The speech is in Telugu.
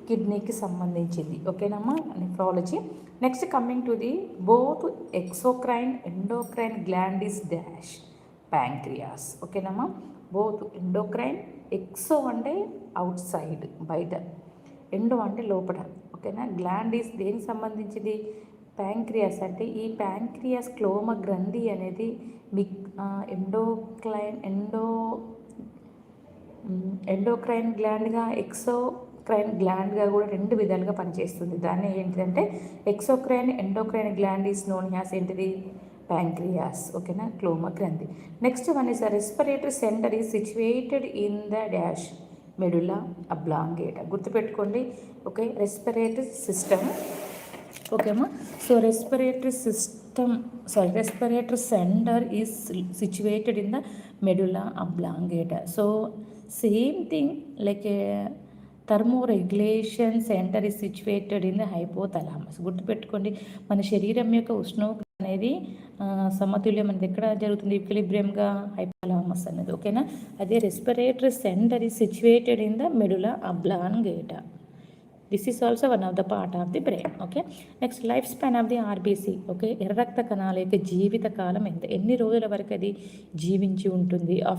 కిడ్నీకి సంబంధించింది. ఓకేనమ్మా nephrology. Next coming to the both exocrine endocrine gland is dash pancreas. ఓకేనమ్మా బోత్ ఎండోక్రైన్, ఎక్సో అంటే అవుట్ సైడ్ బయట, ఎండో అంటే లోపల. ఓకేనా. గ్లాండ్ ఈస్ దేనికి సంబంధించింది? ప్యాంక్రియాస్. అంటే ఈ ప్యాంక్రియాస్ క్లోమ గ్రంథి అనేది ఎండోక్రైన్ గ్లాండ్గా ఎక్సోక్రైన్ గ్లాండ్గా కూడా రెండు విధాలుగా పనిచేస్తుంది. దాన్ని ఏంటిదంటే exocrine endocrine gland is known as ఏంటిది? ప్యాంక్రియాస్. ఓకేనా క్లోమ గ్రంథి. Next one is respiratory centre is situated in the dash medulla oblongata. గుర్తుపెట్టుకోండి. Okay respiratory system. ఓకేమ్మా. So respiratory centre is situated in the medulla oblongata. So same thing like thermoregulation centre is situated in the hypothalamus. గుర్తుపెట్టుకోండి. మన శరీరం యొక్క ఉష్ణోగ్రత అనేది సమతుల్యం అనేది ఎక్కడ జరుగుతుంది? ఈక్విలిబ్రియంగా హైపోథలామస్ అనేది. ఓకేనా. అదే respiratory centre is situated in the medulla oblongata. This is also one of the part of the brain. Okay. Next life span of the RBC. Okay ఎర్ర రక్త కణాల యొక్క జీవిత కాలం ఎంత, ఎన్ని రోజుల వరకు అది జీవించి ఉంటుంది? ఆఫ్టర్